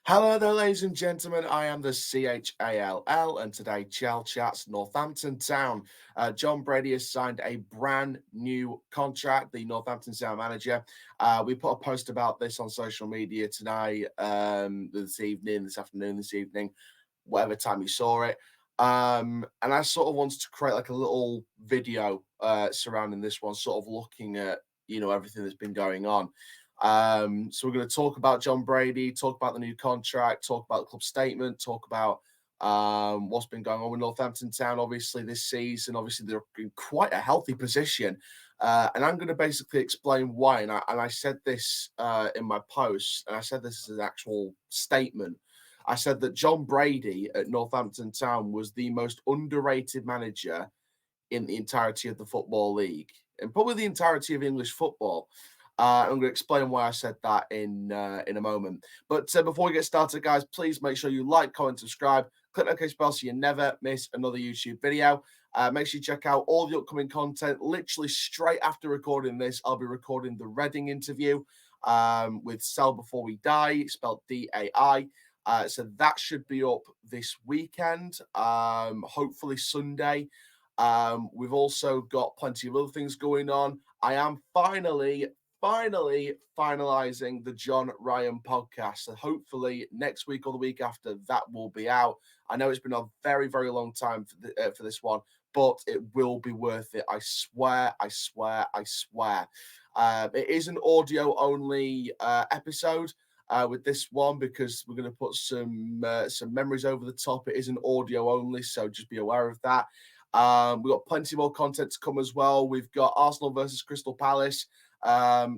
Hello there, ladies and gentlemen. I am the CHALL, and today, Chall Chats Northampton Town. Jon Brady has signed a brand new contract, the Northampton Town manager. We put a post about this on social media tonight, this afternoon, this evening, whatever time you saw it. And I sort of wanted to create like a little video surrounding this one, sort of looking at everything that's been going on. So we're going to talk about Jon Brady, talk about the new contract, talk about the club statement, talk about what's been going on with Northampton Town. Obviously, this season, obviously they're in quite a healthy position, and I'm going to basically explain why. And I said this in my post, and I said this as an actual statement. I said that Jon Brady at Northampton Town was the most underrated manager in the entirety of the Football League and probably the entirety of English football. I'm going to explain why I said that in a moment. But before we get started, guys, please make sure you like, comment, subscribe, click the notification bell so you never miss another YouTube video. Make sure you check out all the upcoming content. Literally straight after recording this, I'll be recording the Reading interview with Sell Before We Die, spelled DAI. So that should be up this weekend, hopefully Sunday. We've also got plenty of other things going on. I am finalizing the John Ryan podcast. So hopefully next week or the week after that will be out. I know it's been a very, very long time for this one, but it will be worth it. I swear, I swear, I swear. It is an audio only episode. With this one, because we're going to put some memories over the top. It isn't audio only, so just be aware of that. We've got plenty more content to come as well. We've got Arsenal versus Crystal Palace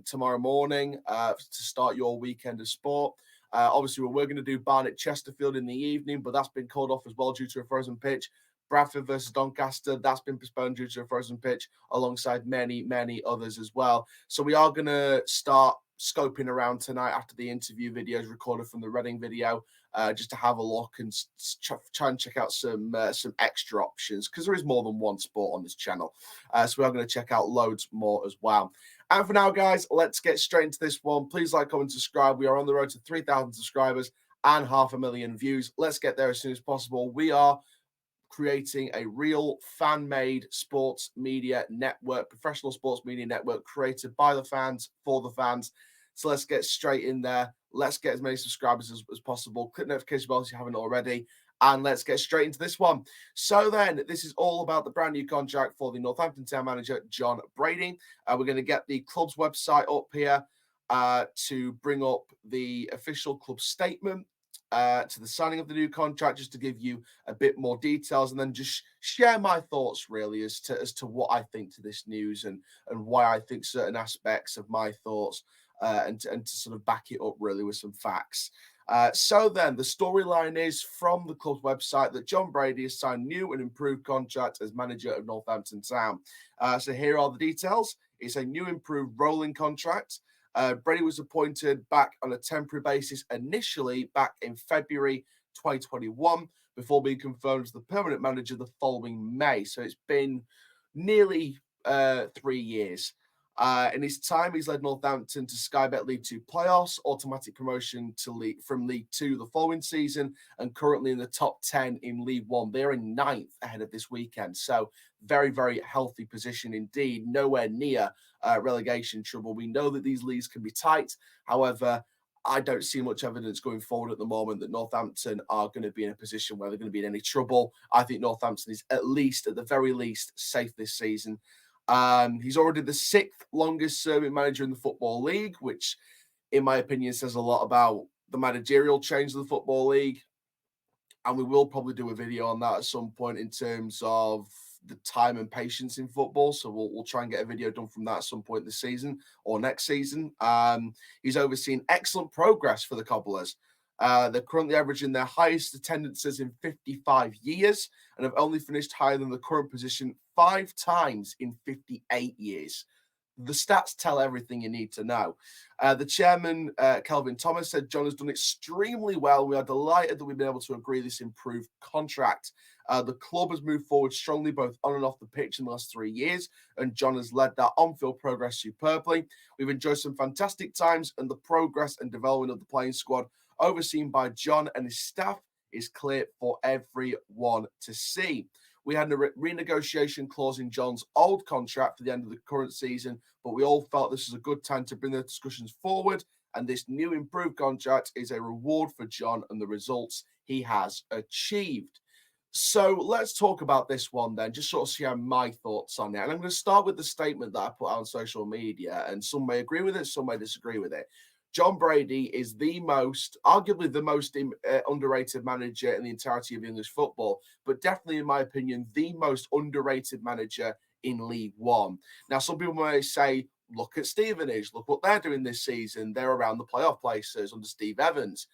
tomorrow morning to start your weekend of sport. Obviously, we're going to do Barnet Chesterfield in the evening, but that's been called off as well due to a frozen pitch. Bradford versus Doncaster, that's been postponed due to a frozen pitch, alongside many, many others as well. So we are going to start scoping around tonight after the interview videos recorded from the Reading video, just to have a look and try and check out some extra options, because there is more than one sport on this channel. So we are going to check out loads more as well. And for now, guys, let's get straight into this one. Please like, comment, subscribe. We are on the road to 3,000 subscribers and 500,000 views. Let's get there as soon as possible. We are creating a real fan-made sports media network, professional sports media network created by the fans for the fans. So let's get straight in there. Let's get as many subscribers as possible. Click notification bell if you haven't already. And let's get straight into this one. So then, this is all about the brand new contract for the Northampton Town manager, Jon Brady. We're going to get the club's website up here to bring up the official club statement to the signing of the new contract, just to give you a bit more details, and then just share my thoughts really as to what I think to this news and why I think certain aspects of my thoughts, and to sort of back it up really with some facts. So then, the storyline is from the club's website that Jon Brady has signed new and improved contract as manager of Northampton Town. So here are the details. It's a new improved rolling contract. Brady was appointed back on a temporary basis initially back in February 2021 before being confirmed as the permanent manager the following May. So it's been nearly 3 years. In his time, he's led Northampton to Sky Bet League 2 playoffs, automatic promotion to from League 2 the following season, and currently in the top 10 in League 1. They're in ninth ahead of this weekend. So very, very healthy position indeed. Nowhere near relegation trouble. We know that these leagues can be tight. However, I don't see much evidence going forward at the moment that Northampton are going to be in a position where they're going to be in any trouble. I think Northampton is at the very least, safe this season. He's already the 6th longest serving manager in the Football League, which, in my opinion, says a lot about the managerial change of the Football League. And we will probably do a video on that at some point in terms of the time and patience in football. So we'll try and get a video done from that at some point this season or next season. He's overseen excellent progress for the Cobblers. They're currently averaging their highest attendances in 55 years and have only finished higher than the current position 5 times in 58 years. The stats tell everything you need to know. The chairman, Kelvin Thomas, said Jon has done extremely well. We are delighted that we've been able to agree this improved contract. The club has moved forward strongly both on and off the pitch in the last 3 years, and Jon has led that on-field progress superbly. We've enjoyed some fantastic times, and the progress and development of the playing squad overseen by John and his staff, is clear for everyone to see. We had a renegotiation clause in John's old contract for the end of the current season, but we all felt this was a good time to bring the discussions forward, and this new improved contract is a reward for John and the results he has achieved. So let's talk about this one then, just sort of see my thoughts on it. And I'm going to start with the statement that I put out on social media, and some may agree with it, some may disagree with it. Jon Brady is arguably the most underrated manager in the entirety of English football, but definitely, in my opinion, the most underrated manager in League One. Now, some people may say, look at Stevenage, look what they're doing this season. They're around the playoff places under Steve Evans.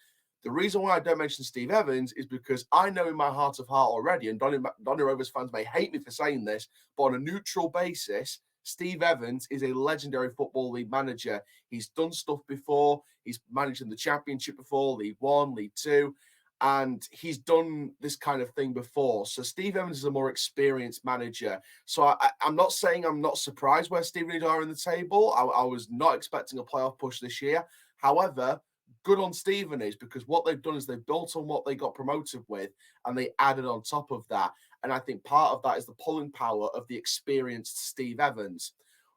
The reason why I don't mention Steve Evans is because I know in my heart of heart already, and Donny Rovers fans may hate me for saying this, but on a neutral basis, Steve Evans is a legendary Football League manager. He's done stuff before. He's managed in the Championship before, League One, League Two, and he's done this kind of thing before. So Steve Evans is a more experienced manager. So I'm not saying I'm not surprised where Stevenage are in the table. I was not expecting a playoff push this year. However, good on Stevenage, because what they've done is they've built on what they got promoted with, and they added on top of that. And I think part of that is the pulling power of the experienced Steve Evans.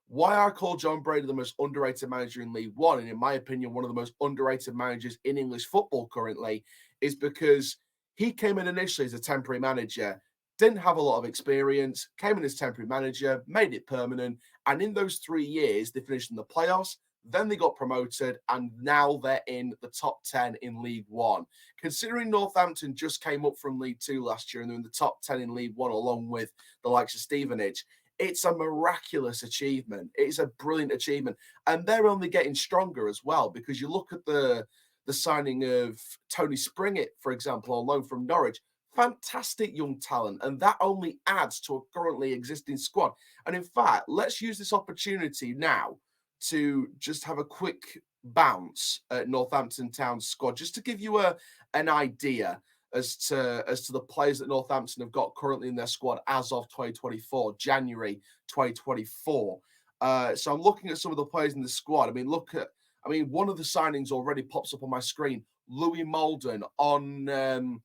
Why I call Jon Brady the most underrated manager in League One, and in my opinion, one of the most underrated managers in English football currently, is because he came in initially as a temporary manager, didn't have a lot of experience, came in as temporary manager, made it permanent, and in those 3 years, they finished in the playoffs. Then they got promoted, and now they're in the top 10 in League One. Considering Northampton just came up from League Two last year and they're in the top 10 in League One, along with the likes of Stevenage, it's a miraculous achievement. It's a brilliant achievement. And they're only getting stronger as well, because you look at the signing of Tony Springett, for example, on loan from Norwich. Fantastic young talent, and that only adds to a currently existing squad. And in fact, let's use this opportunity now to just have a quick bounce at Northampton Town's squad, just to give you an idea as to the players that Northampton have got currently in their squad as of 2024, January 2024. So I'm looking at some of the players in the squad. One of the signings already pops up on my screen. Louis Molden on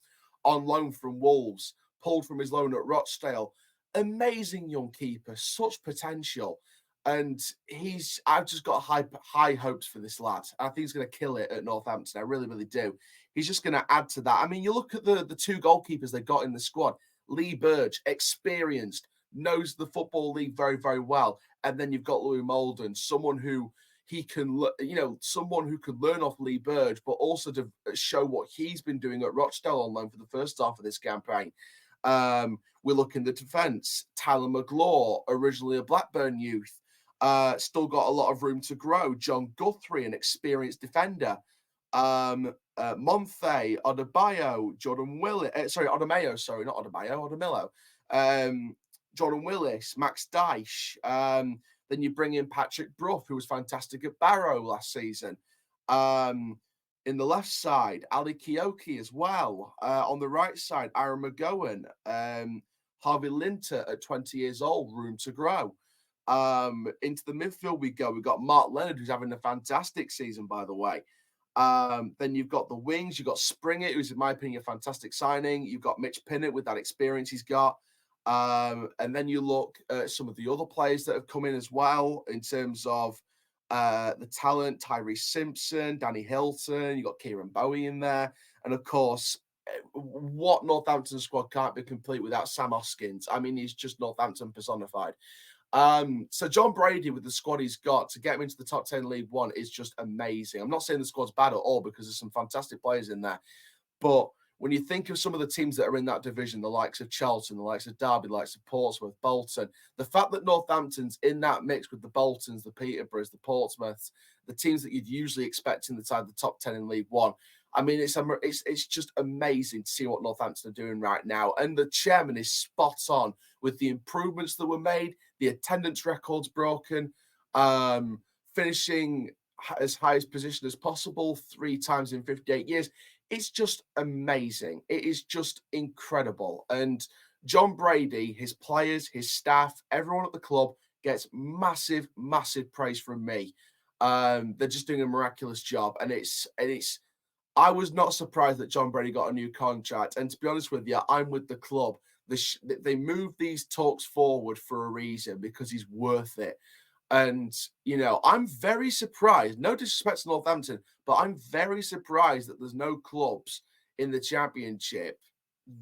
loan from Wolves, pulled from his loan at Rochdale. Amazing young keeper, such potential. And I've just got high hopes for this lad. I think he's going to kill it at Northampton. I really, really do. He's just going to add to that. I mean, you look at the two goalkeepers they got in the squad. Lee Burge, experienced, knows the Football League very, very well. And then you've got Louis Molden, someone who someone who could learn off Lee Burge, but also to show what he's been doing at Rochdale on loan for the first half of this campaign. We look in the defence. Tyler McGlaw, originally a Blackburn youth. Still got a lot of room to grow. John Guthrie, an experienced defender. Monthe, Odebayo, Jordan Willis. Odemayo, not Odebayo, Odemillo. Jordan Willis, Max Dyche. Then you bring in Patrick Brough, who was fantastic at Barrow last season. In the left side, Ali Kioki as well. On the right side, Aaron McGowan. Harvey Linter at 20 years old, room to grow. Into the midfield we go. We've got Mark Leonard, who's having a fantastic season, by the way. Then you've got the wings. You've got Springett, who's, in my opinion, a fantastic signing. You've got Mitch Pinnett with that experience he's got. And then you look at some of the other players that have come in as well in terms of the talent. Tyrese Simpson, Danny Hilton. You've got Kieran Bowie in there. And, of course, what Northampton squad can't be complete without Sam Hoskins. I mean, he's just Northampton personified. So Jon Brady, with the squad he's got to get him into the top 10 League One, is just amazing. I'm not saying the squad's bad at all, because there's some fantastic players in there. But when you think of some of the teams that are in that division, the likes of Charlton, the likes of Derby, the likes of Portsmouth, Bolton, the fact that Northampton's in that mix with the Boltons, the Peterboroughs, the Portsmouths, the teams that you'd usually expect inside the top 10 in League One, I mean, it's just amazing to see what Northampton are doing right now. And the chairman is spot on with the improvements that were made, the attendance records broken, finishing as high as position as possible 3 times in 58 years. It's just amazing. It is just incredible. And Jon Brady, his players, his staff, everyone at the club gets massive, massive praise from me. They're just doing a miraculous job. And it's I was not surprised that Jon Brady got a new contract. And to be honest with you, I'm with the club. They move these talks forward for a reason, because he's worth it. And, I'm very surprised, no disrespect to Northampton, but I'm very surprised that there's no clubs in the Championship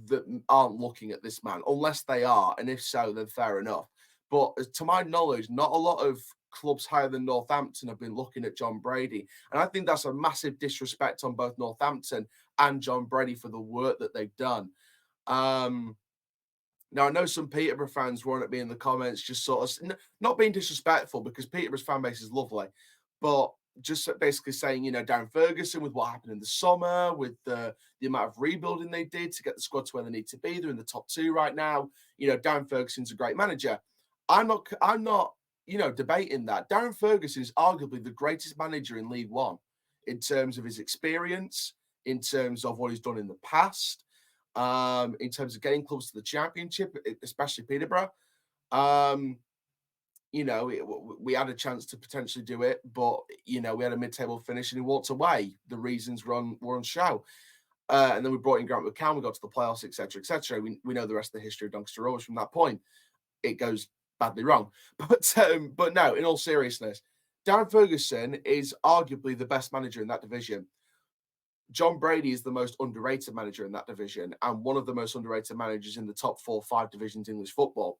that aren't looking at this man, unless they are. And if so, then fair enough. But to my knowledge, not a lot of clubs higher than Northampton have been looking at Jon Brady. And I think that's a massive disrespect on both Northampton and Jon Brady for the work that they've done. Now, I know some Peterborough fans won't be in the comments, just sort of not being disrespectful, because Peterborough's fan base is lovely, but just basically saying, Darren Ferguson, with what happened in the summer, with the amount of rebuilding they did to get the squad to where they need to be, they're in the top two right now. Darren Ferguson's a great manager. I'm not, debating that. Darren Ferguson is arguably the greatest manager in League One in terms of his experience, in terms of what he's done in the past, in terms of getting clubs to the Championship, especially Peterborough. We had a chance to potentially do it, but we had a mid-table finish and he walked away. The reasons were on show. And then we brought in Grant McCann, we got to the playoffs, etc., etc. We know the rest of the history of Doncaster Rovers from that point. It goes badly wrong. But no, in all seriousness, Darren Ferguson is arguably the best manager in that division. Jon Brady is the most underrated manager in that division, and one of the most underrated managers in the top 4-5 divisions in English football.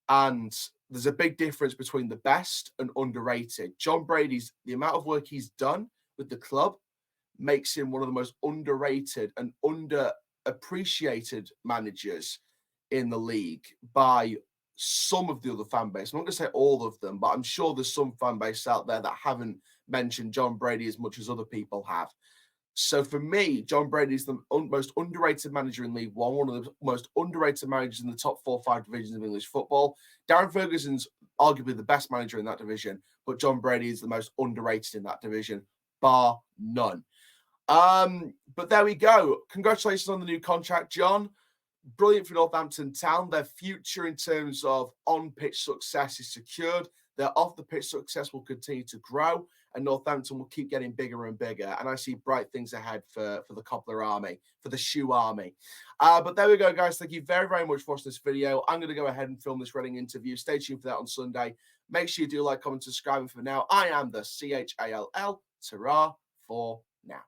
And there's a big difference between the best and underrated. Jon Brady's, the amount of work he's done with the club makes him one of the most underrated and underappreciated managers in the league by some of the other fan base. I'm not going to say all of them, but I'm sure there's some fan base out there that haven't mentioned Jon Brady as much as other people have. So for me, Jon Brady is the most underrated manager in League One of the most underrated managers in the top 4-5 divisions of English football. Darren Ferguson's arguably the best manager in that division, but Jon Brady is the most underrated in that division, bar none. But there we go. Congratulations on the new contract, Jon. Brilliant for Northampton Town. Their future in terms of on-pitch success is secured. Their off-the-pitch success will continue to grow, and Northampton will keep getting bigger and bigger. And I see bright things ahead for the Cobbler Army, for the Shoe Army. But there we go, guys. Thank you very, very much for watching this video. I'm going to go ahead and film this Reading interview. Stay tuned for that on Sunday. Make sure you do like, comment, subscribe. And for now, I am the CHALL. Ta-ra for now.